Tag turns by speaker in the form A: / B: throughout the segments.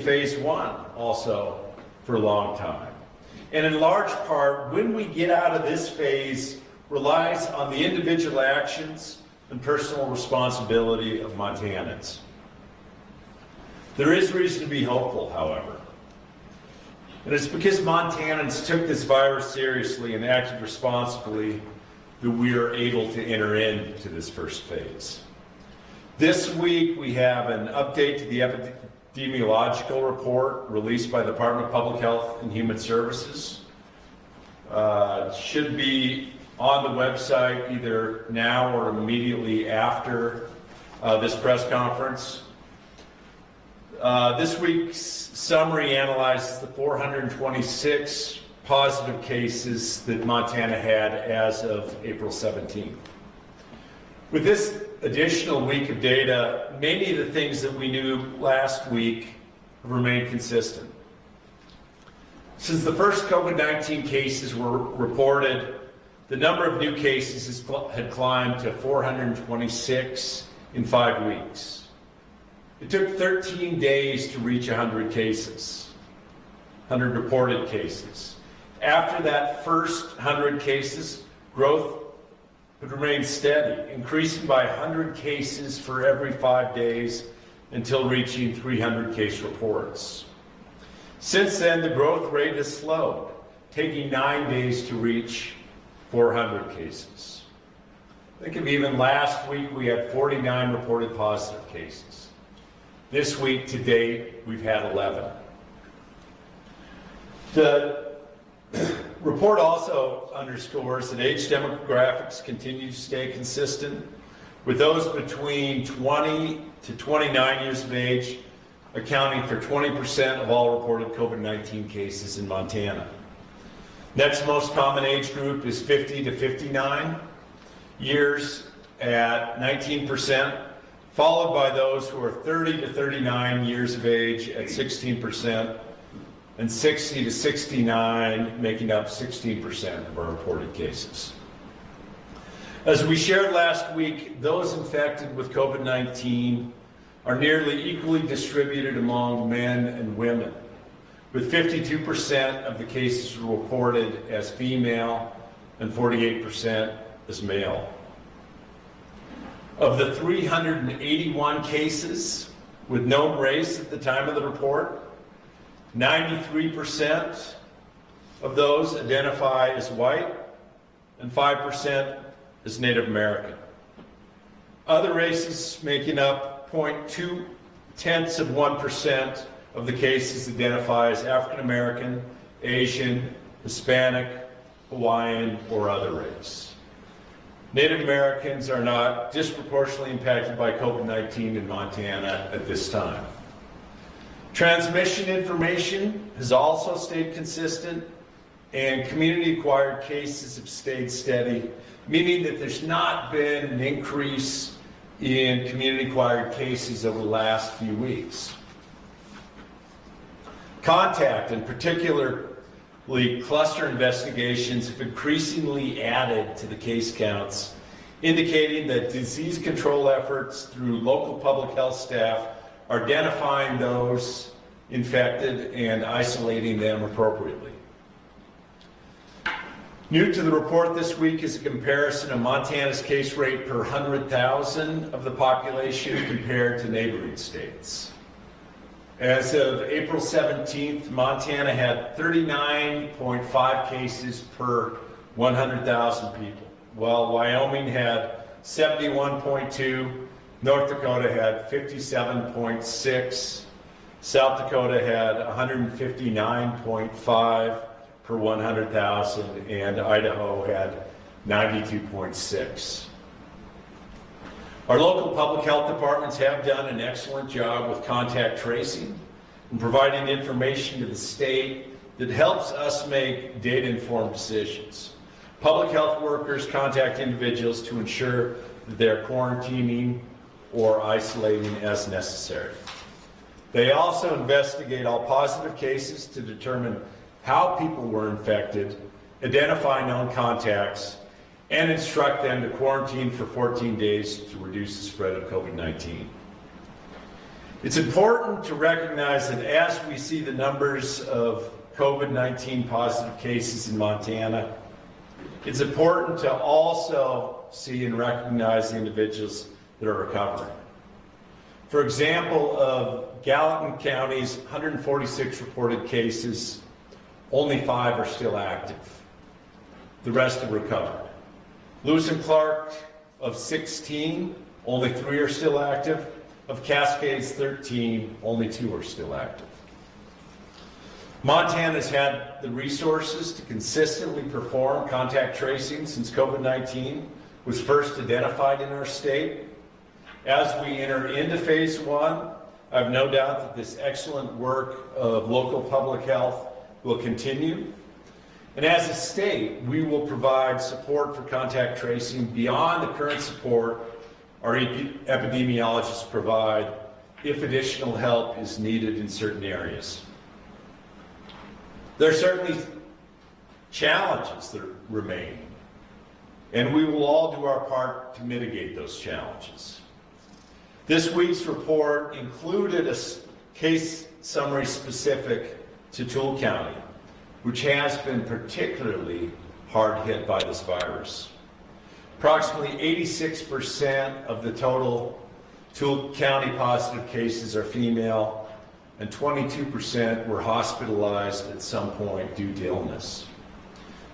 A: phase one also for a long time. And in large part, when we get out of this phase, relies on the individual actions and personal responsibility of Montanans. There is reason to be hopeful, however. And it's because Montanans took this virus seriously and acted responsibly that we are able to enter into this first phase. This week we have an update to the epidemiological report released by the Department of Public Health and Human Services. Should be on the website either now or immediately after this press conference. This week's summary analyzes the 426 positive cases that Montana had as of April 17th. With this additional week of data, many of the things that we knew last week have remained consistent. Since the first COVID-19 cases were reported, the number of new cases had climbed to 426 in 5 weeks. It took 13 days to reach 100 cases, 100 reported cases. After that first 100 cases, growth would remain steady, increasing by 100 cases for every 5 days until reaching 300 case reports. Since then, the growth rate has slowed, taking 9 days to reach 400 cases. Think of even last week, we had 49 reported positive cases. This week to date, we've had 11. The report also underscores that age demographics continue to stay consistent, with those between 20 to 29 years of age accounting for 20% of all reported COVID-19 cases in Montana. Next most common age group is 50 to 59 years at 19%, followed by those who are 30 to 39 years of age at 16%, and 60 to 69 making up 16% of our reported cases. As we shared last week, those infected with COVID-19 are nearly equally distributed among men and women, with 52% of the cases reported as female and 48% as male. Of the 381 cases with known race at the time of the report, 93% of those identify as white and 5% as Native American. Other races making up 0.2% of the cases identify as African American, Asian, Hispanic, Hawaiian, or other race. Native Americans are not disproportionately impacted by COVID-19 in Montana at this time. Transmission information has also stayed consistent, and community-acquired cases have stayed steady, meaning that there's not been an increase in community-acquired cases over the last few weeks. Contact, and particularly cluster investigations, have increasingly added to the case counts, indicating that disease control efforts through local public health staff are identifying those infected and isolating them appropriately. New to the report this week is a comparison of Montana's case rate per 100,000 of the population compared to neighboring states. As of April 17th, Montana had 39.5 cases per 100,000 people, while Wyoming had 71.2, North Dakota had 57.6, South Dakota had 159.5 per 100,000, and Idaho had 92.6. Our local public health departments have done an excellent job with contact tracing and providing information to the state that helps us make data-informed decisions. Public health workers contact individuals to ensure that they're quarantining or isolating as necessary. They also investigate all positive cases to determine how people were infected, identify known contacts, and instruct them to quarantine for 14 days to reduce the spread of COVID-19. It's important to recognize that as we see the numbers of COVID-19 positive cases in Montana, it's important to also see and recognize the individuals that are recovering. For example, of Gallatin County's 146 reported cases, only 5 are still active. The rest have recovered. Lewis and Clark, of 16, only 3 are still active. Of Cascades 13, only 2 are still active. Montana has had the resources to consistently perform contact tracing since COVID-19 was first identified in our state. As we enter into phase 1, I have no doubt that this excellent work of local public health will continue. And as a state, we will provide support for contact tracing beyond the current support our epidemiologists provide if additional help is needed in certain areas. There are certainly challenges that remain, and we will all do our part to mitigate those challenges. This week's report included a case summary specific to Toole County, which has been particularly hard hit by this virus. Approximately 86% of the total Toole County positive cases are female, and 22% were hospitalized at some point due to illness.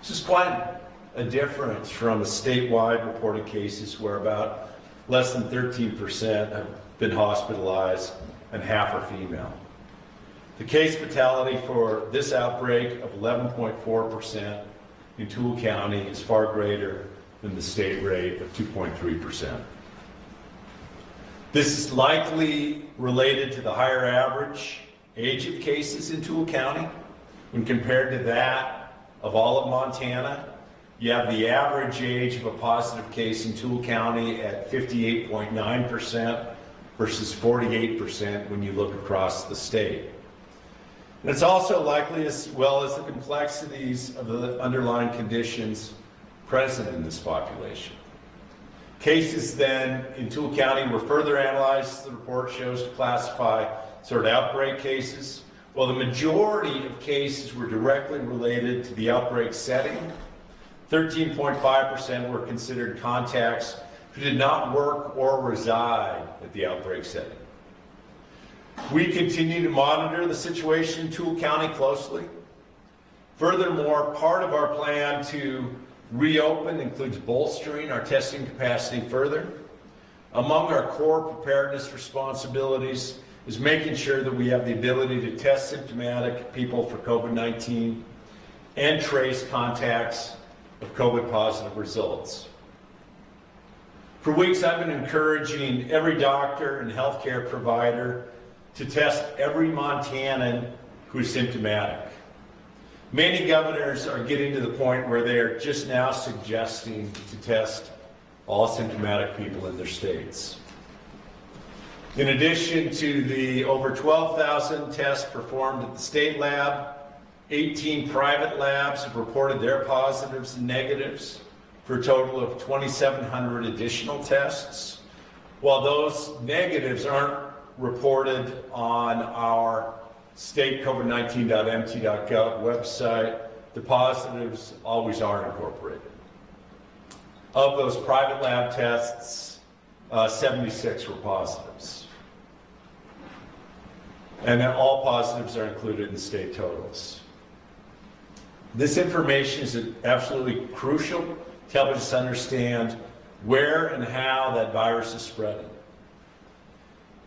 A: This is quite a difference from the statewide reported cases where about less than 13% have been hospitalized and half are female. The case fatality for this outbreak of 11.4% in Toole County is far greater than the state rate of 2.3%. This is likely related to the higher average age of cases in Toole County. When compared to that of all of Montana, you have the average age of a positive case in Toole County at 58.9% versus 48% when you look across the state. And it's also likely, as well as the complexities of the underlying conditions present in this population. Cases then in Toole County were further analyzed, the report shows, to classify sort of outbreak cases. While the majority of cases were directly related to the outbreak setting, 13.5% were considered contacts who did not work or reside at the outbreak setting. We continue to monitor the situation in Toole County closely. Furthermore, part of our plan to reopen includes bolstering our testing capacity further. Among our core preparedness responsibilities is making sure that we have the ability to test symptomatic people for COVID-19 and trace contacts of COVID positive results. For weeks, I've been encouraging every doctor and healthcare provider to test every Montanan who is symptomatic. Many governors are getting to the point where they are just now suggesting to test all symptomatic people in their states. In addition to the over 12,000 tests performed at the state lab, 18 private labs have reported their positives and negatives for a total of 2,700 additional tests. While those negatives aren't reported on our state COVID-19.mt.gov website, the positives always are incorporated. Of those private lab tests, 76 were positives. And then all positives are included in the state totals. This information is absolutely crucial to help us understand where and how that virus is spreading.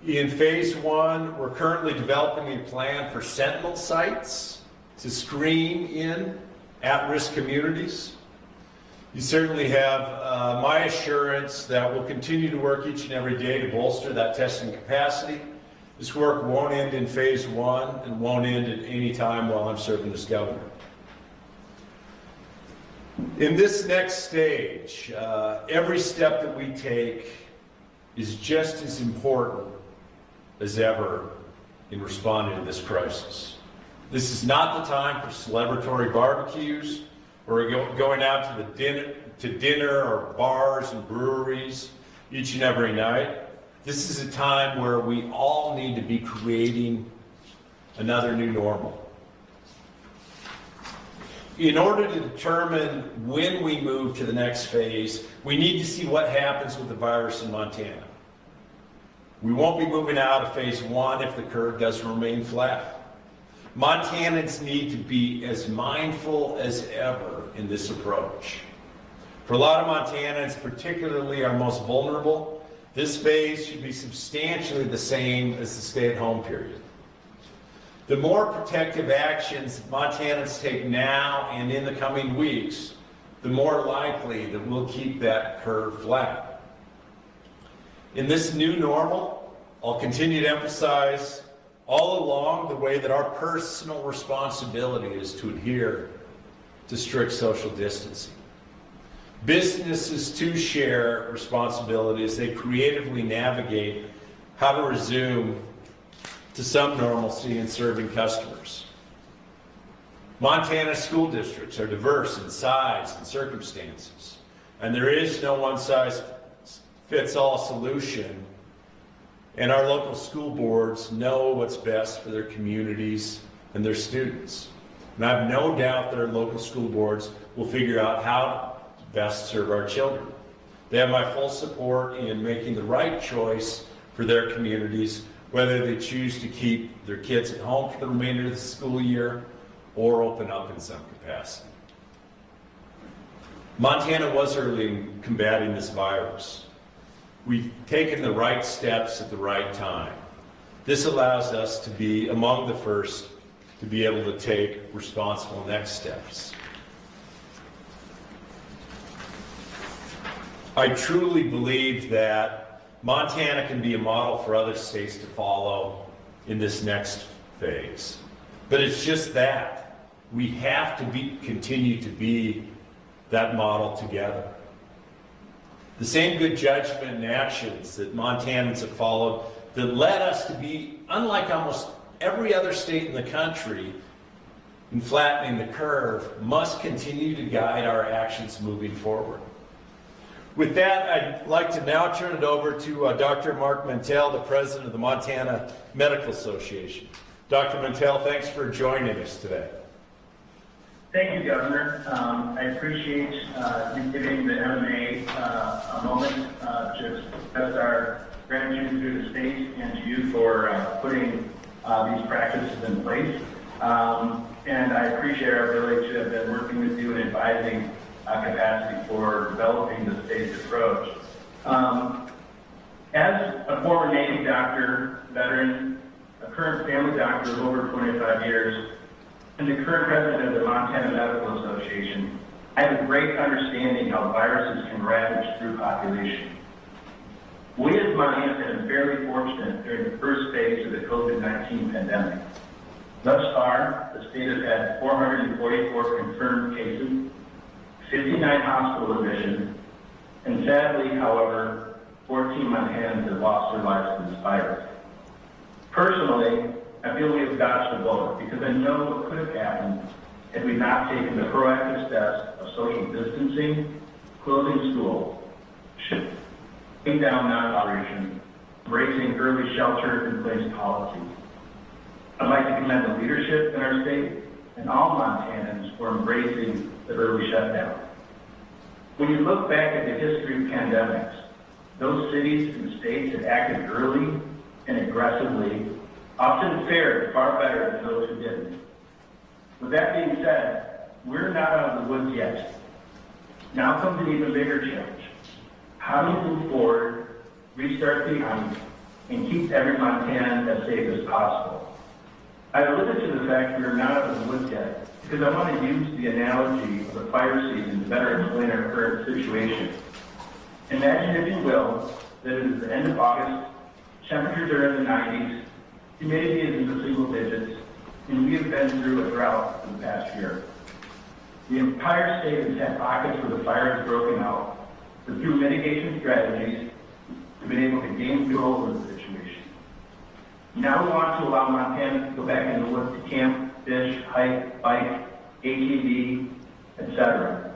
A: In phase 1, we're currently developing a plan for sentinel sites to screen in at-risk communities. You certainly have my assurance that we'll continue to work each and every day to bolster that testing capacity. This work won't end in phase 1 and won't end at any time while I'm serving as governor. In this next stage, every step that we take is just as important as ever in responding to this crisis. This is not the time for celebratory barbecues or going out to dinner or bars and breweries each and every night. This is a time where we all need to be creating another new normal. In order to determine when we move to the next phase, we need to see what happens with the virus in Montana. We won't be moving out of phase 1 if the curve doesn't remain flat. Montanans need to be as mindful as ever in this approach. For a lot of Montanans, particularly our most vulnerable, this phase should be substantially the same as the stay-at-home period. The more protective actions Montanans take now and in the coming weeks, the more likely that we'll keep that curve flat. In this new normal, I'll continue to emphasize all along the way that our personal responsibility is to adhere to strict social distancing. Businesses too share responsibility as they creatively navigate how to resume to some normalcy in serving customers. Montana school districts are diverse in size and circumstances, and there is no one-size-fits-all solution, and our local school boards know what's best for their communities and their students. And I have no doubt that our local school boards will figure out how to best serve our children. They have my full support in making the right choice for their communities, whether they choose to keep their kids at home for the remainder of the school year or open up in some capacity. Montana was early in combating this virus. We've taken the right steps at the right time. This allows us to be among the first to be able to take responsible next steps. I truly believe that Montana can be a model for other states to follow in this next phase. But it's just that. We have to continue to be that model together. The same good judgment and actions that Montanans have followed that led us to be, unlike almost every other state in the country, in flattening the curve, must continue to guide our actions moving forward. With that, I'd like to now turn it over to Dr. Marc Mentel, the president of the Montana Medical Association. Dr. Mentel, thanks for joining us today.
B: Thank you, Governor. I appreciate you giving the MMA a moment to express our gratitude to the state and to you for putting these practices in place. And I appreciate our ability to have been working with you and advising capacity for developing the state's approach. As a former Navy doctor, veteran, a current family doctor of over 25 years, and the current president of the Montana Medical Association, I have a great understanding how viruses can ravage through population. We as Montana have been fairly fortunate during the first phase of the COVID-19 pandemic. Thus far, the state has had 444 confirmed cases, 59 hospital admissions, and sadly, however, 14 Montanans have lost their lives to this virus. Personally, I feel we have dodged a bullet because I know what could have happened had we not taken the proactive steps of social distancing, closing schools, shutting down non-operations, embracing early shelter-in-place policies. I'd like to commend the leadership in our state and all Montanans for embracing the early shutdown. When you look back at the history of pandemics, those cities and states that acted early and aggressively often fared far better than those who didn't. With that being said, we're not out of the woods yet. Now comes an even bigger challenge. How do you move forward, restart the economy, and keep every Montanan as safe as possible? I alluded to the fact we're not out of the woods yet because I want to use the analogy of the fire season to better explain our current situation. Imagine, if you will, that it is the end of August, temperatures are in the 90s, humidity is in the single digits, and we have been through a drought for the past year. The entire state has had pockets where the fire has broken out, but through mitigation strategies, we've been able to gain control of the situation. Now we want to allow Montanans to go back in the woods to camp, fish, hike, bike, ATV, etc.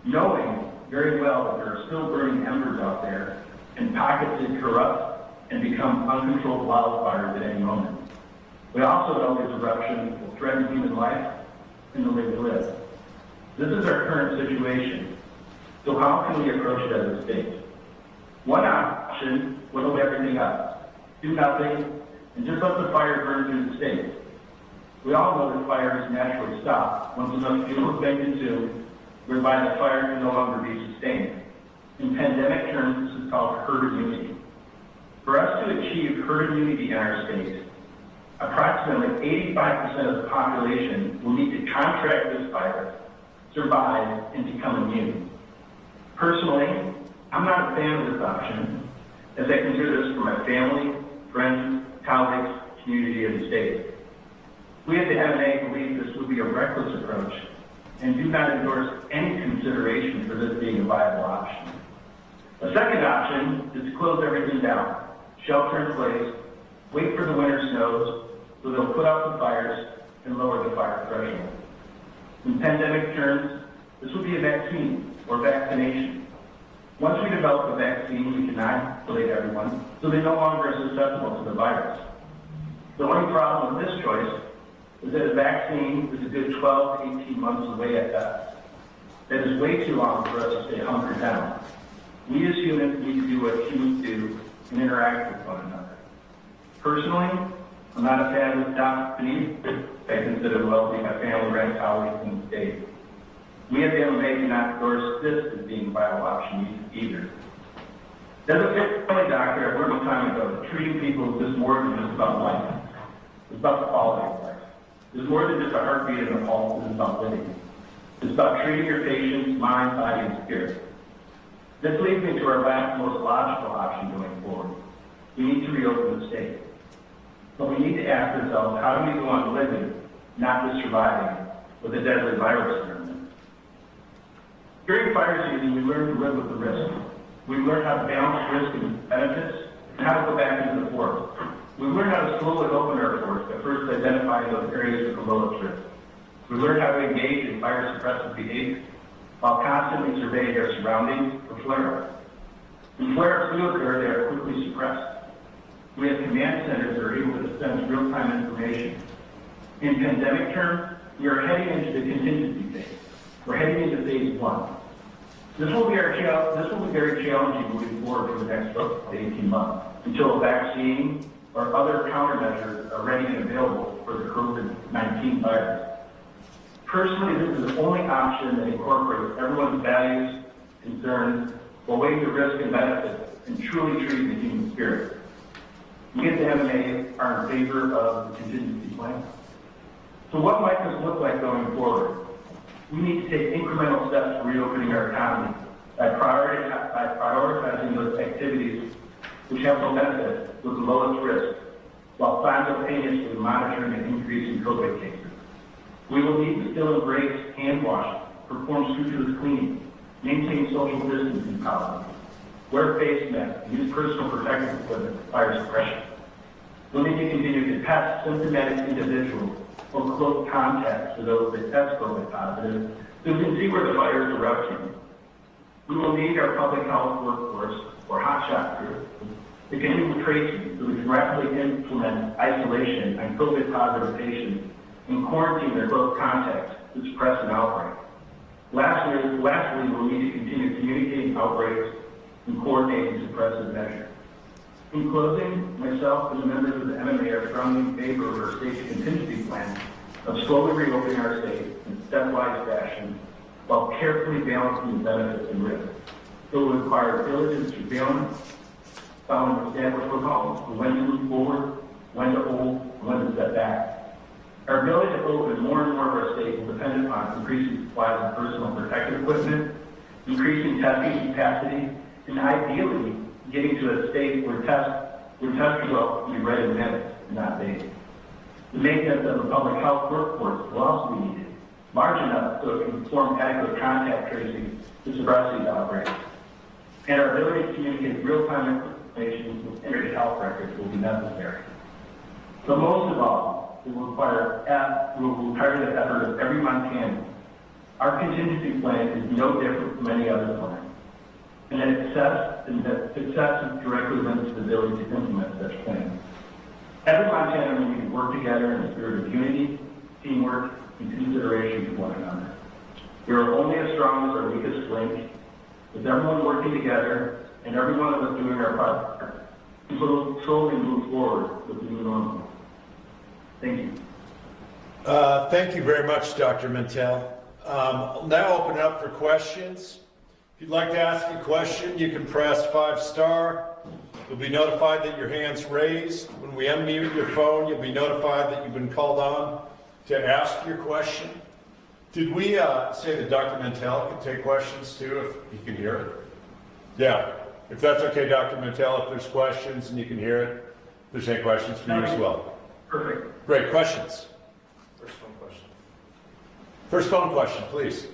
B: Knowing very well that there are still burning embers out there and pockets that corrupt and become uncontrolled wildfires at any moment. We also know this eruption will threaten human life and the way we live. This is our current situation. So how can we approach it as a state? One option would hold everything up, do nothing, and just let the fire burn through the state. We all know that fires naturally stop once enough fuel has been consumed, whereby the fire can no longer be sustained. In pandemic terms, this is called herd immunity. For us to achieve herd immunity in our state, approximately 85% of the population will need to contract this virus, survive, and become immune. Personally, I'm not a fan of this option, as I consider this for my family, friends, colleagues, community, and the state. We at the MMA believe this would be a reckless approach and do not endorse any consideration for this being a viable option. A second option is to close everything down, shelter in place, wait for the winter snows so they'll put out the fires and lower the fire threshold. In pandemic terms, this would be a vaccine or vaccination. Once we develop a vaccine, we can isolate everyone so they no longer are susceptible to the virus. The only problem with this choice is that a vaccine is a good 12 to 18 months away at best. That is way too long for us to stay hunkered down. We as humans need to do what humans do and interact with one another. Personally, I'm not a fan of stop beneath. I consider well-being my family, friends, colleagues, and the state. We at the MMA do not endorse this as being a viable option either. As a family doctor, I learned a time ago that treating people is just more than just about life. It's about the quality of life. It's more than just a heartbeat and a pulse. It's about living. It's about treating your patient's mind, body, and spirit. This leads me to our last, most logical option going forward. We need to reopen the state. But we need to ask ourselves, how do we go on living, not just surviving, with a deadly virus around? During fire season, we learn to live with the risk. We learn how to balance risk and benefits, and how to go back into the forest. We learn how to slowly open our forest by first identifying those areas with the lowest risk. We learn how to engage in fire suppressive behavior while constantly surveying our surroundings for flare-ups. When flare-ups do occur, they are quickly suppressed. We have command centers that are able to dispense real-time information. In pandemic terms, we are heading into the contingency phase. We're heading into phase 1. This will be very challenging moving forward for the next 12 to 18 months until a vaccine or other countermeasures are ready and available for the COVID-19 virus. Personally, this is the only option that incorporates everyone's values, concerns, while weighing the risk and benefits and truly treating the human spirit. We at the MMA are in favor of the contingency plan. So what might this look like going forward? We need to take incremental steps to reopening our economy by prioritizing those activities which have no benefit with the lowest risk, while simultaneously monitoring an increase in COVID cases. We will need to still embrace hand washing, perform scrupulous cleaning, maintain social distancing policies, wear face masks, use personal protective equipment for fire suppression. We'll need to continue to test symptomatic individuals or close contacts for those that test COVID positive so we can see where the fire is erupting. We will need our public health workforce or hotshot group to continue tracing so we can rapidly implement isolation on COVID positive patients and quarantine their close contacts to suppress an outbreak. Lastly, we'll need to continue communicating outbreaks and coordinating suppressive measures. In closing, myself and the members of the MMA are strongly in favor of our state's contingency plan of slowly reopening our state in stepwise fashion while carefully balancing the benefits and risks. It will require diligent surveillance, following established protocols for when to move forward, when to hold, and when to step back. Our ability to open more and more of our state will depend upon increasing supplies of personal protective equipment, increasing testing capacity, and ideally getting to a state where test results will be ready in minutes and not days. The maintenance of the public health workforce will also be needed, large enough so it can perform adequate contact tracing to suppress these outbreaks. And our ability to communicate real-time information with integrated health records will be necessary. But most of all, it will require the effort of every Montanan. Our contingency plan is no different from any other plan. and that success directly links to the ability to implement such plans. As a Montana, we can work together in a spirit of unity, teamwork, and consideration for one another. We are only as strong as our weakest link. With everyone working together and every one of us doing our part, we will slowly move forward with the new normal. Thank you.
A: Thank you very much, Dr. Mentel. I'll now open it up for questions. If you'd like to ask a question, you can press 5-star. You'll be notified that your hand's raised. When we unmute your phone, you'll be notified that you've been called on to ask your question. Did we say that Dr. Mentel could take questions too, if he can hear it? Yeah, if that's okay, Dr. Mentel, if there's questions and you can hear it, if there's any questions for you as well.
B: Perfect.
A: Great, questions? First phone question, please.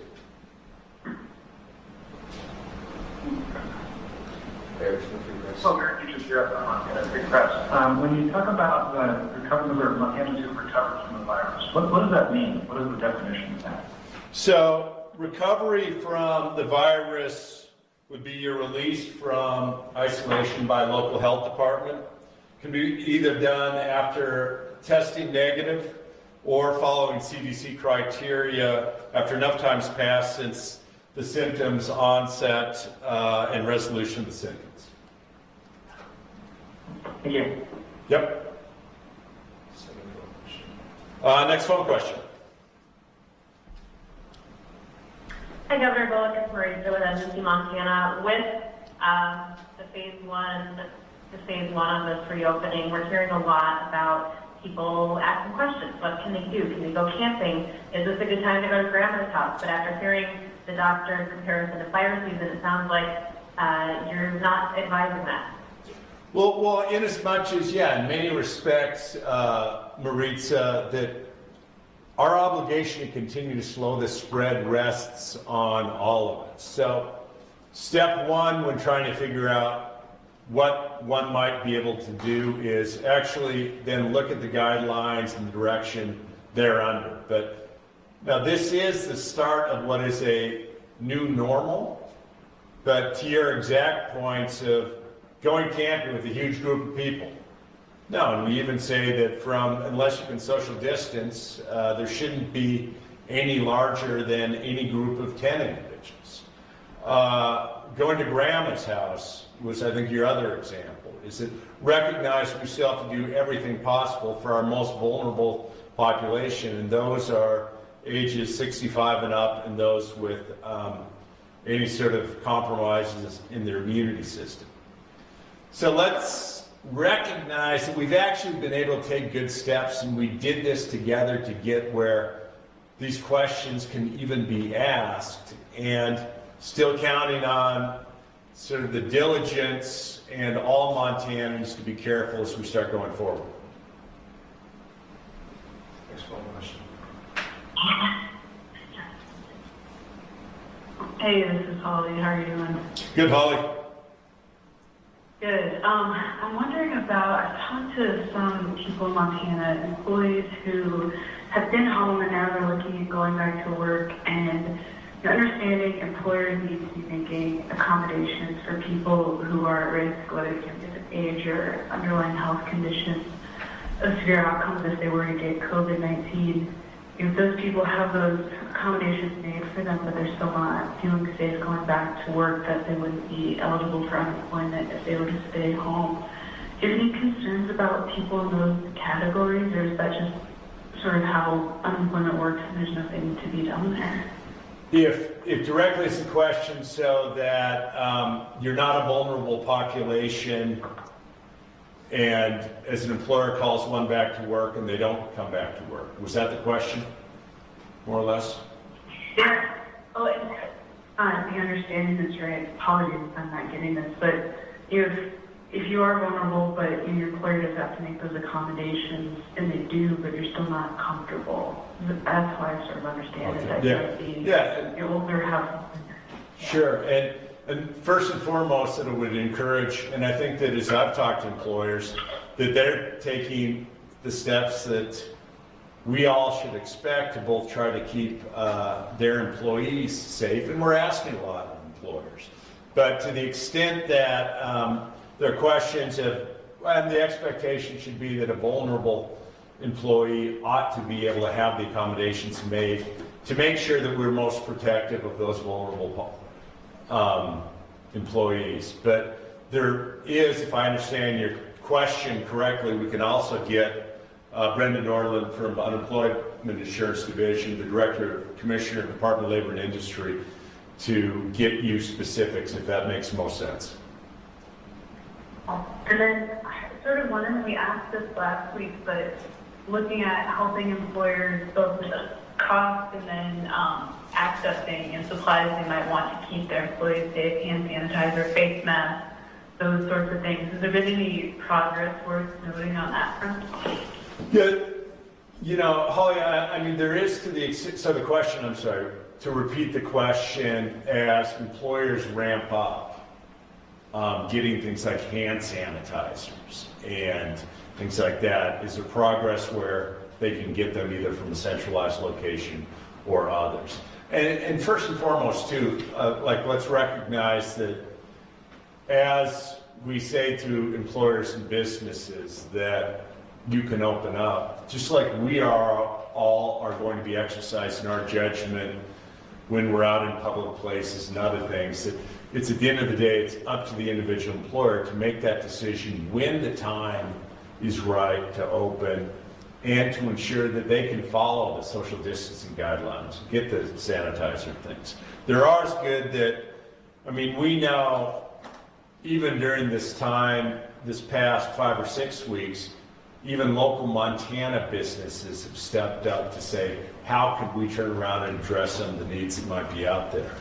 B: Oh, Eric, you just hear up on a big press. When you talk about the recovery or Montana to recover from the virus, what does that mean? What is the definition of that?
A: So, recovery from the virus would be your release from isolation by a local health department. Can be either done after testing negative or following CDC criteria after enough time's passed since the symptoms onset and resolution of the symptoms.
B: Thank you.
A: Yep. Next phone question.
C: Hi, Governor Bullock. It's Marisa with Edmonton, Montana. With the phase one of this reopening, we're hearing a lot about people asking questions. What can they do? Can they go camping? Is this a good time to go to grandma's house? But after hearing the doctor's comparison to fire season, it sounds like you're not advising that.
A: Well, in as much as, yeah, in many respects, Maritza, that our obligation to continue to slow the spread rests on all of us. So, step one when trying to figure out what one might be able to do is actually then look at the guidelines and the direction they're under. But now this is the start of what is a new normal, but to your exact points of going camping with a huge group of people. No, and we even say that unless you can social distance, there shouldn't be any larger than any group of 10 individuals. Going to grandma's house was, I think, your other example, is that recognize we still have to do everything possible for our most vulnerable population, and those are ages 65 and up and those with any sort of compromises in their immunity system. So let's recognize that we've actually been able to take good steps, and we did this together to get where these questions can even be asked, and still counting on sort of the diligence and all Montanans to be careful as we start going forward. Next one question.
D: Hey, this is Holly. How are you doing?
A: Good, Holly.
D: Good. I'm wondering about, I've talked to some people in Montana, employees who have been home and now they're looking at going back to work, and understanding employers need to be making accommodations for people who are at risk, whether it's because of age or underlying health conditions of severe outcomes if they were to get COVID-19. If those people have those accommodations made for them, but they're still not feeling safe going back to work, that they wouldn't be eligible for unemployment if they were to stay home. Do you have any concerns about people in those categories, or is that just sort of how unemployment works and there's nothing to be done there?
A: If directly it's a question so that you're not a vulnerable population, and as an employer calls one back to work and they don't come back to work. Was that the question, more or less?
D: Yeah. Oh, the understanding is right. Apologies if I'm not getting this, but if you are vulnerable, but your employer does have to make those accommodations, and they do, but you're still not comfortable. That's how I sort of understand it.
A: Yeah.
D: You're older, have.
A: Sure, and first and foremost, that it would encourage, and I think that as I've talked to employers, that they're taking the steps that we all should expect to both try to keep their employees safe, and we're asking a lot of employers. But to the extent that there are questions of, and the expectation should be that a vulnerable employee ought to be able to have the accommodations made to make sure that we're most protective of those vulnerable employees. But there is, if I understand your question correctly, we can also get Brenda Norland from Unemployment Insurance Division, the Director, Commissioner of the Department of Labor and Industry, to get you specifics, if that makes most sense.
D: And then I sort of wondered, we asked this last week, but looking at helping employers both with the cost and then accessing and supplies they might want to keep their employees safe, hand sanitizer, face masks, those sorts of things. Has there been any progress worth noting on that front?
A: Yeah, you know, Holly, I mean, there is to the extent, so the question, I'm sorry, to repeat the question, as employers ramp up, getting things like hand sanitizers and things like that, is there progress where they can get them either from a centralized location or others? And first and foremost, too, like, let's recognize that as we say to employers and businesses that you can open up, just like we all are going to be exercising our judgment when we're out in public places and other things, that it's at the end of the day, it's up to the individual employer to make that decision when the time is right to open and to ensure that they can follow the social distancing guidelines, get the sanitizer things. There are good that, I mean, we know even during this time, this past 5 or 6 weeks, even local Montana businesses have stepped up to say, how could we turn around and address some of the needs that might be out there?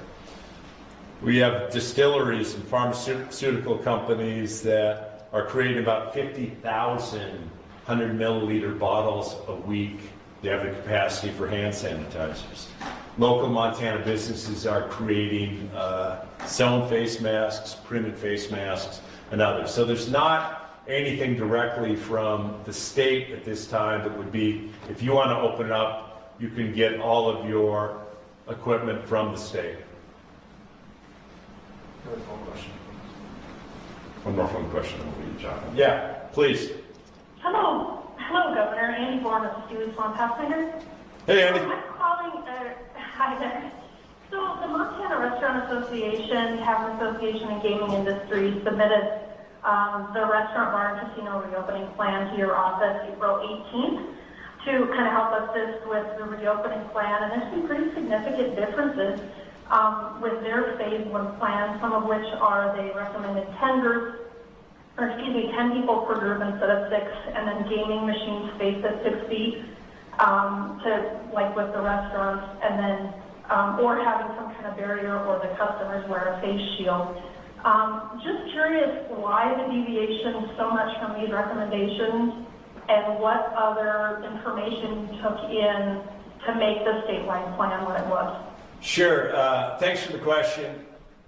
A: We have distilleries and pharmaceutical companies that are creating about 50,000 100 milliliter bottles a week. They have the capacity for hand sanitizers. Local Montana businesses are creating sewn face masks, printed face masks, and others. So there's not anything directly from the state at this time that would be, if you want to open up, you can get all of your equipment from the state. One more phone question. Yeah, please.
C: Hello, Governor. Andy Bourne of the Stewie Swamp Pathfinder.
A: Hey, Andy.
C: I'm calling, hi there. So the Montana Restaurant Association, Tavern Association, and Gaming Industry submitted the restaurant, bar, and casino reopening plan to your office April 18th to kind of help assist with the reopening plan. And there's some pretty significant differences with their phase 1 plan, some of which are they recommended 10 people per group instead of 6, and then gaming machines spaced at 6 feet, to like with the restaurants, and then or having some kind of barrier, or the customers wear a face shield. Just curious why the deviation so much from these recommendations, and what other information you took in to make the statewide plan what it was.
A: Sure. Thanks for the question.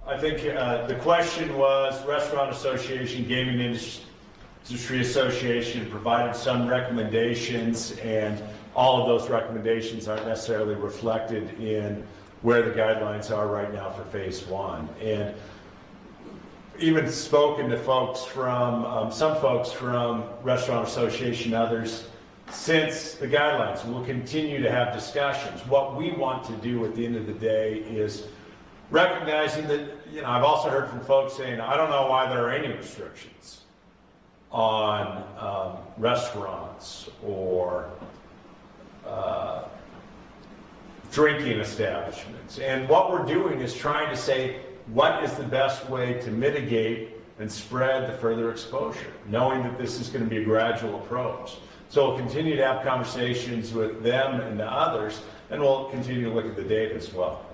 A: I think the question was Restaurant Association, Gaming Industry Association provided some recommendations, and all of those recommendations aren't necessarily reflected in where the guidelines are right now for phase 1. And even spoken to folks from, some folks from Restaurant Association, others, since the guidelines. We'll continue to have discussions. What we want to do at the end of the day is recognizing that, you know, I've also heard from folks saying, I don't know why there are any restrictions on restaurants or drinking establishments. And what we're doing is trying to say, what is the best way to mitigate and spread the further exposure, knowing that this is going to be a gradual approach. So we'll continue to have conversations with them and the others, and we'll continue to look at the data as well.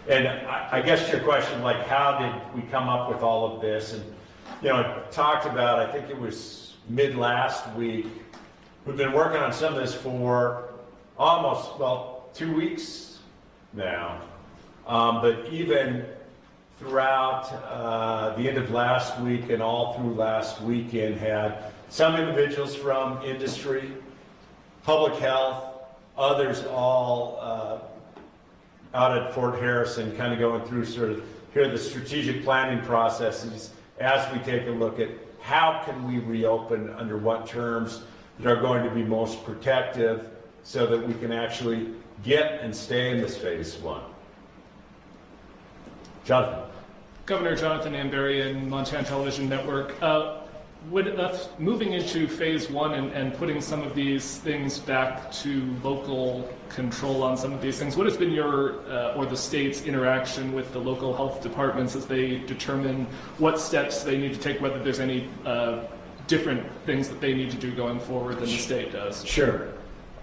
A: And I guess your question, like, how did we come up with all of this? And, you know, I talked about, I think it was mid last week, we've been working on some of this for almost, well, 2 weeks now. But even throughout the end of last week and all through last weekend, had some individuals from industry, public health, others all out at Fort Harrison, kind of going through sort of here the strategic planning processes as we take a look at how can we reopen under what terms that are going to be most protective so that we can actually get and stay in this phase one. Jonathan.
E: Governor Jonathan Amberian, Montana Television Network. Would us moving into phase one and putting some of these things back to local control on some of these things, what has been your or the state's interaction with the local health departments as they determine what steps they need to take, whether there's any different things that they need to do going forward than the state does?
A: Sure.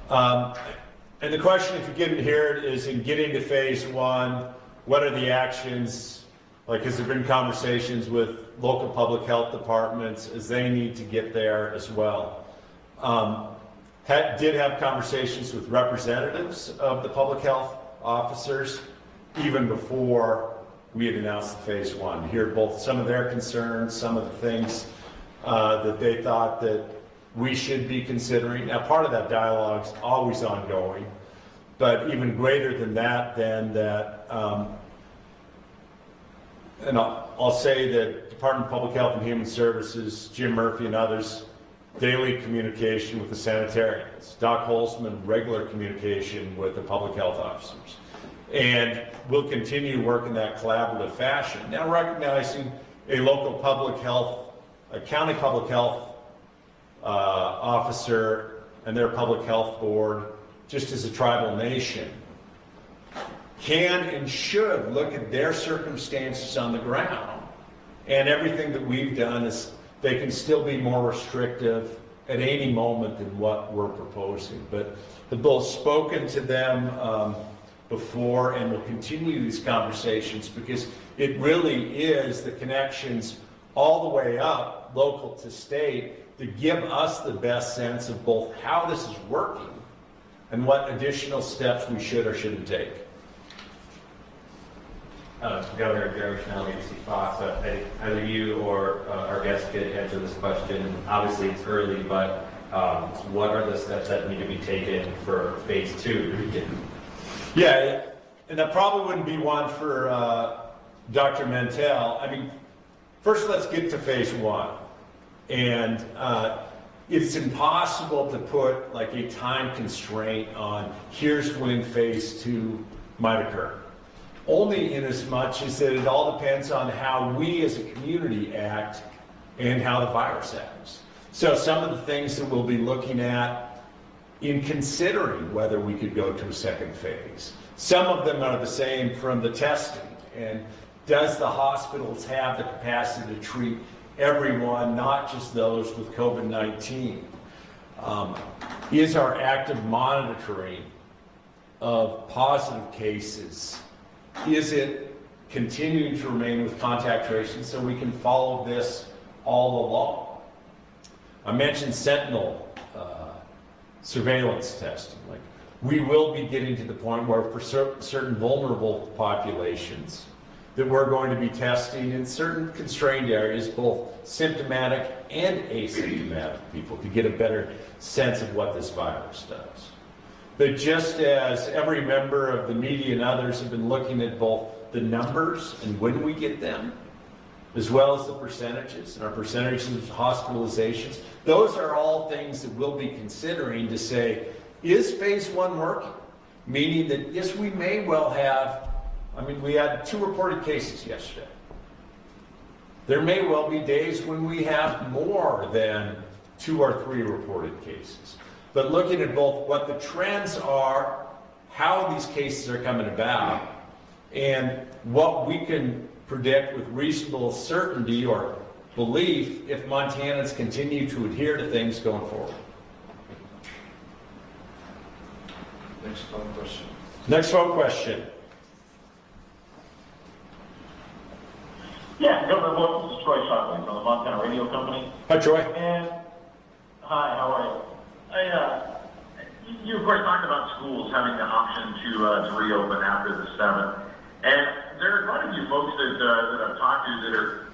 A: And the question, if you get in here, is in getting to phase one, what are the actions? Like, has there been conversations with local public health departments as they need to get there as well? Did have conversations with representatives of the public health officers even before we had announced the phase one. Hear both some of their concerns, some of the things that they thought that we should be considering. Now, part of that dialogue is always ongoing, but even greater than that, and I'll say that Department of Public Health and Human Services, Jim Murphy and others, daily communication with the sanitarians. Doc Holzman, regular communication with the public health officers. And we'll continue to work in that collaborative fashion. Now recognizing a local public health, a county public health officer and their public health board, just as a tribal nation, can and should look at their circumstances on the ground. And everything that we've done is they can still be more restrictive at any moment than what we're proposing. But the both spoken to them before, and will continue these conversations because it really is the connections all the way up, local to state, to give us the best sense of both how this is working and what additional steps we should or shouldn't take.
F: Governor Jeremy Schnell, ABC Fox. Either you or our guest could answer this question. Obviously, it's early, but what are the steps that need to be taken for phase two to begin?
A: Yeah, and that probably wouldn't be one for Dr. Mentel. I mean, first let's get to phase one. And it's impossible to put like a time constraint on here's when phase two might occur. Only in as much as that it all depends on how we as a community act and how the virus acts. So some of the things that we'll be looking at in considering whether we could go to a second phase. Some of them are the same from the testing. And does the hospitals have the capacity to treat everyone, not just those with COVID-19? Is our active monitoring of positive cases, is it continuing to remain with contact tracing so we can follow this all along? I mentioned sentinel surveillance testing. Like, we will be getting to the point where for certain vulnerable populations that we're going to be testing in certain constrained areas, both symptomatic and asymptomatic people, to get a better sense of what this virus does. But just as every member of the media and others have been looking at both the numbers and when we get them, as well as the percentages and our percentages of hospitalizations, those are all things that we'll be considering to say, is phase one working? Meaning that, yes, we may well have, I mean, we had 2 reported cases yesterday. There may well be days when we have more than 2 or 3 reported cases. But looking at both what the trends are, how these cases are coming about, and what we can predict with reasonable certainty or belief if Montanans continue to adhere to things going forward.
G: Next phone question.
A: Next phone question.
H: Yeah, Governor Bullock, this is Troy Shockley from the Montana Radio Company.
A: Hi, Troy.
H: And, hi, how are you? You of course talked about schools having the option to reopen after the 7th. And there are quite a few folks that I've talked to that are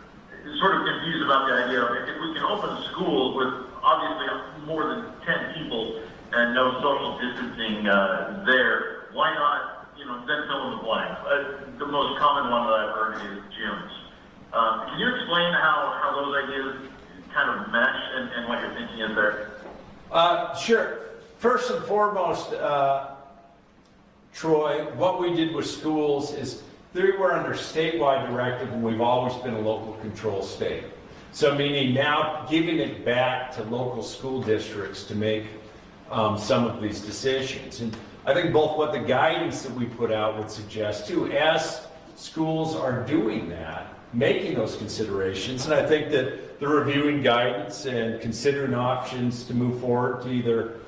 H: sort of confused about the idea of if we can open schools with obviously more than 10 people and no social distancing there, why not, then fill in the blank. The most common one that I've heard is gyms. Can you explain how those ideas kind of mesh and what your thinking is there?
A: Sure. First and foremost, Troy, what we did with schools is they were under statewide directive, and we've always been a local control state. So meaning now giving it back to local school districts to make some of these decisions. And I think both what the guidance that we put out would suggest too, as schools are doing that, making those considerations, and I think that they're reviewing guidance and considering options to move forward to either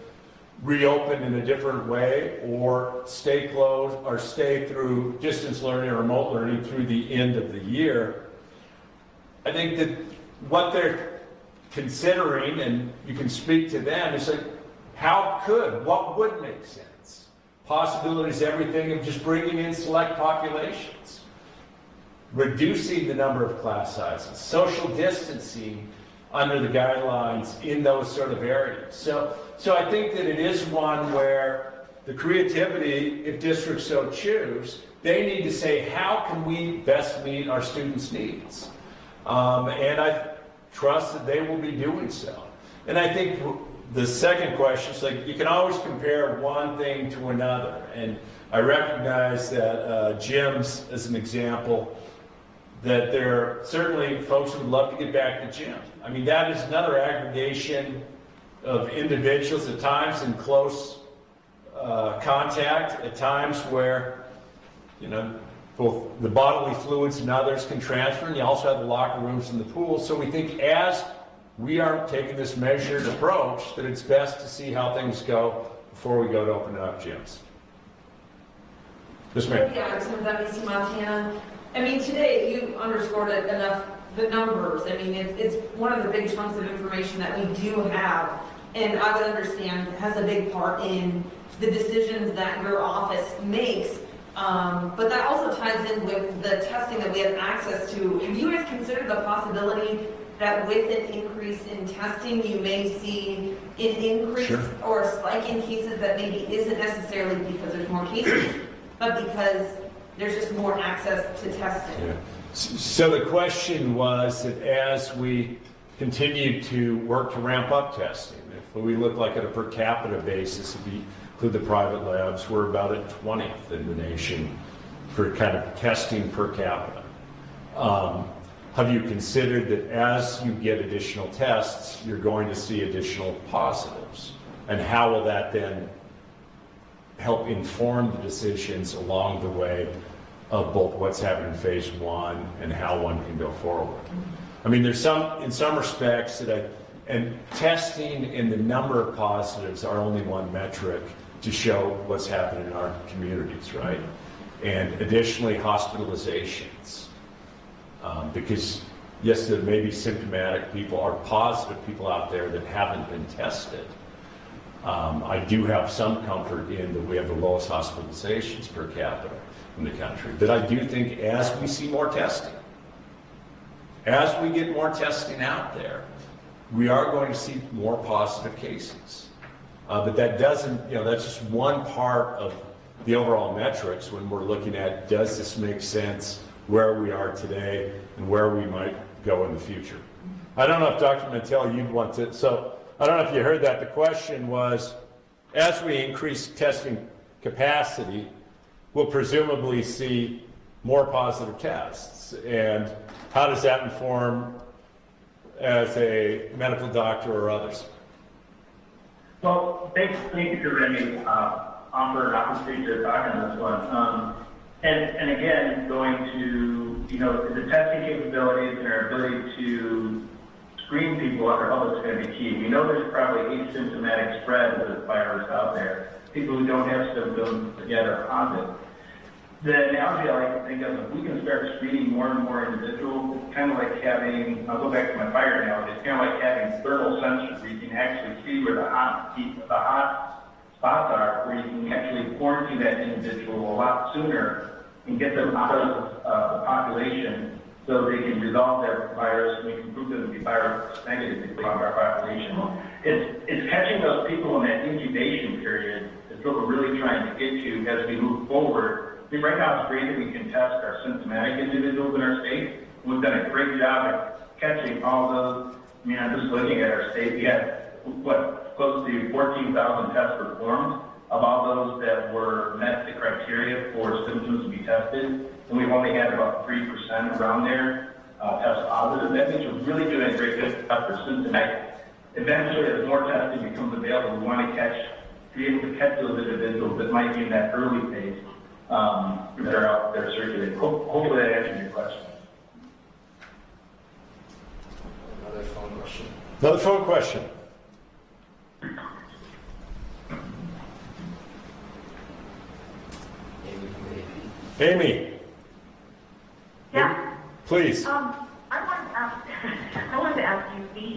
A: reopen in a different way or stay closed or stay through distance learning or remote learning through the end of the year. I think that what they're considering, and you can speak to them, is like, what would make sense? Possibilities, everything of just bringing in select populations, reducing the number of class sizes, social distancing under the guidelines in those sort of areas. So I think that it is one where the creativity, if districts so choose, they need to say, how can we best meet our students' needs? And I trust that they will be doing so. And I think the second question is, like, you can always compare one thing to another. And I recognize that gyms, as an example, that there are certainly folks who would love to get back to gym. I mean, that is another aggregation of individuals at times in close contact, at times where, both the bodily fluids and others can transfer, and you also have the locker rooms and the pools. So we think as we are taking this measured approach, that it's best to see how things go before we go to open up gyms. Yes, ma'am.
I: Yeah, I'm WC Montana. I mean, today you underscored it enough, the numbers. I mean, it's one of the big chunks of information that we do have, and I would understand has a big part in the decisions that your office makes. But that also ties in with the testing that we have access to. Have you guys considered the possibility that with an increase in testing, you may see an increase or a spike in cases that maybe isn't necessarily because there's more cases, but because there's just more access to testing?
A: Yeah. So the question was that as we continue to work to ramp up testing, if we look like at a per capita basis, if we include the private labs, we're about at 20th in the nation for kind of testing per capita. Have you considered that as you get additional tests, you're going to see additional positives? And how will that then help inform the decisions along the way of both what's happening in phase one and how one can go forward? I mean, there's in some respects and testing and the number of positives are only one metric to show what's happening in our communities, right? And additionally, hospitalizations. Because yes, there may be symptomatic people or positive people out there that haven't been tested. I do have some comfort in that we have the lowest hospitalizations per capita in the country. But I do think as we see more testing, as we get more testing out there, we are going to see more positive cases. But that doesn't, that's just one part of the overall metrics when we're looking at, does this make sense where we are today and where we might go in the future? I don't know if Dr. Mentel, you'd want to, so I don't know if you heard that. The question was, as we increase testing capacity, we'll presumably see more positive tests. And how does that inform as a medical doctor or others?
B: Well, thank you for letting me offer an opportunity to talk on this one. And again, going to, the testing capabilities and our ability to screen people under health is going to be key. We know there's probably asymptomatic spread of the virus out there. People who don't have symptoms yet are positive. The analogy I like to think of, if we can start screening more and more individuals, it's kind of like having, I'll go back to my fire analogy, it's kind of like having thermal sensors where you can actually see where the hot spots are, where you can actually quarantine that individual a lot sooner and get them out of the population so they can resolve their virus and we can prove them to be virus negative from our population. It's catching those people in that incubation period is what we're really trying to get to as we move forward. I mean, right now it's great that we can test our symptomatic individuals in our state. We've done a great job at catching all those. I mean, I'm just looking at our state. We had, close to 14,000 tests performed of all those that were met the criteria for symptoms to be tested. And we've only had about 3% around there test positive. That means we're really doing a great job for symptomatic. Eventually, as more testing becomes available, we want to be able to catch those individuals that might be in that early phase that are out there circulating. Hopefully that answers your question.
G: Another phone question.
A: Another phone question. Amy.
C: Yeah.
A: Please.
C: I wanted to ask you, the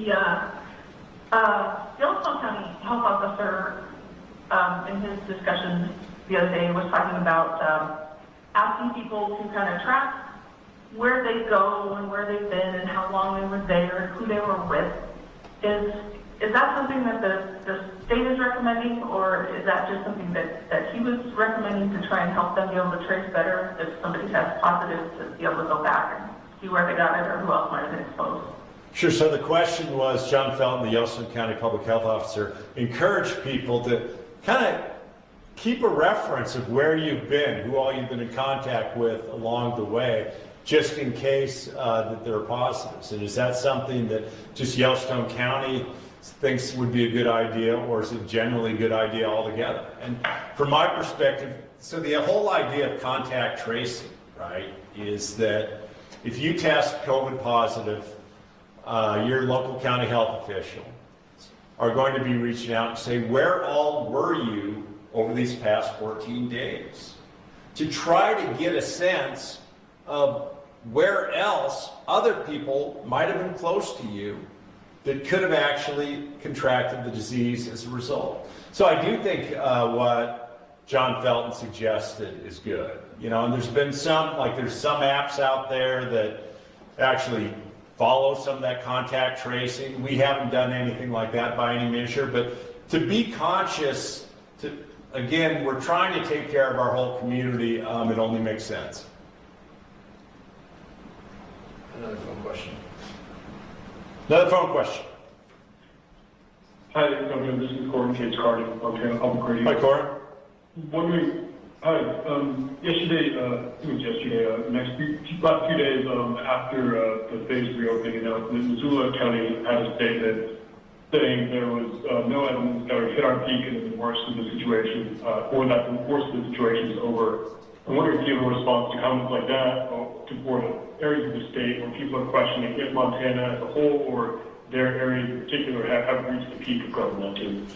C: Yellowstone County Health Officer, in his discussion the other day, was talking about asking people to kind of track where they go and where they've been and how long they were there and who they were with. Is that something that the state is recommending, or is that just something that he was recommending to try and help them be able to trace better if somebody tests positive, to be able to go back and see where they got it or who else might have been exposed?
A: Sure. So the question was, John Felton, the Yellowstone County Public Health Officer, encouraged people to kind of keep a reference of where you've been, who all you've been in contact with along the way, just in case that there are positives. And is that something that just Yellowstone County thinks would be a good idea, or is it generally a good idea altogether? And from my perspective, so the whole idea of contact tracing, right, is that if you test COVID positive, your local county health official are going to be reaching out and say, where all were you over these past 14 days? To try to get a sense of where else other people might have been close to you that could have actually contracted the disease as a result. So I do think what John Felton suggested is good. You know, and there's been some apps out there that actually follow some of that contact tracing. We haven't done anything like that by any measure, but to be conscious, again, we're trying to take care of our whole community. It only makes sense.
G: Another phone question.
A: Another phone question.
J: Hi, Governor. This is Gordon Cage Carter from Montana Public Radio.
A: Hi, Corin.
J: Wondering, hi. Yesterday, last few days after the phase reopening announcement, Missoula County had a statement saying there was no evidence that we hit our peak and that the worst of the situation, or that the worst of the situation is over. I'm wondering if you have a response to comments like that, for the areas of the state where people are questioning if Montana as a whole or their area in particular have reached the peak of COVID-19.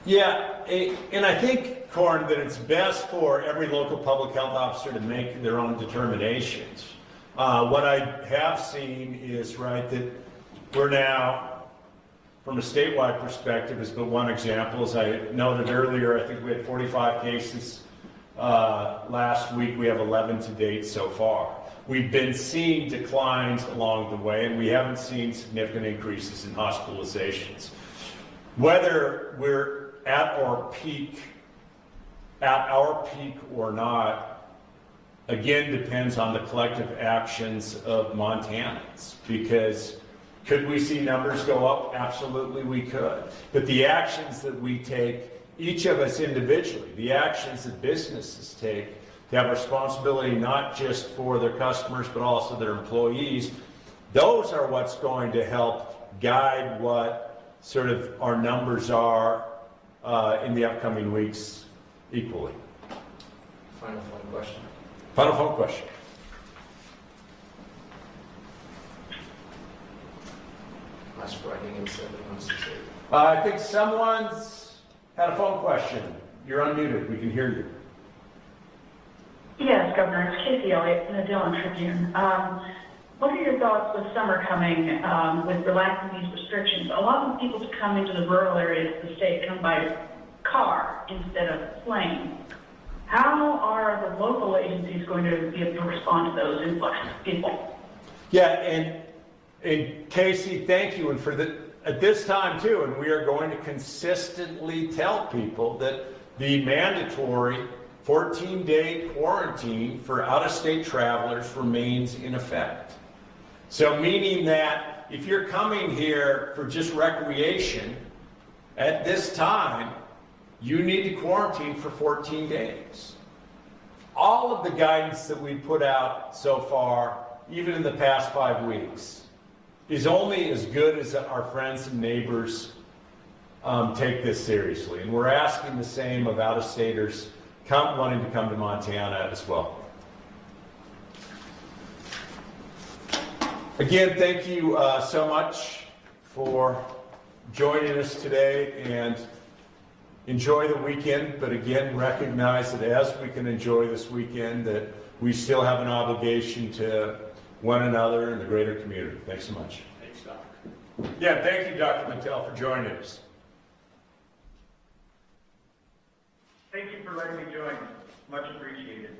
A: Yeah, and I think, Corin, that it's best for every local public health officer to make their own determinations. What I have seen is, right, that we're now, from a statewide perspective, is but one example. As I noted earlier, I think we had 45 cases last week. We have 11 to date so far. We've been seeing declines along the way, and we haven't seen significant increases in hospitalizations. Whether we're at our peak or not, again, depends on the collective actions of Montanans. Because could we see numbers go up? Absolutely we could. But the actions that we take, each of us individually, the actions that businesses take, they have responsibility not just for their customers, but also their employees. Those are what's going to help guide what sort of our numbers are in the upcoming weeks equally.
G: Final phone question.
A: Final phone question.
G: Last writing in 7 months.
A: I think someone's had a phone question. You're unmuted. We can hear you.
D: Yes, Governor, it's Casey Elliott from the Dillon Tribune. What are your thoughts with summer coming with relaxing these restrictions? A lot of people to come into the rural areas of the state come by car instead of plane. How are the local agencies going to be able to respond to those influx of people?
A: Yeah, and Casey, thank you. And for at this time too, and we are going to consistently tell people that the mandatory 14-day quarantine for out-of-state travelers remains in effect. So meaning that if you're coming here for just recreation, at this time, you need to quarantine for 14 days. All of the guidance that we put out so far, even in the past 5 weeks, is only as good as our friends and neighbors take this seriously. And we're asking the same of out-of-staters wanting to come to Montana as well. Again, thank you so much for joining us today, and enjoy the weekend. But again, recognize that as we can enjoy this weekend, that we still have an obligation to one another and the greater community. Thanks so much.
K: Thanks, Doc.
A: Yeah, thank you, Dr. Mentel, for joining us.
B: Thank you for letting me join. Much appreciated.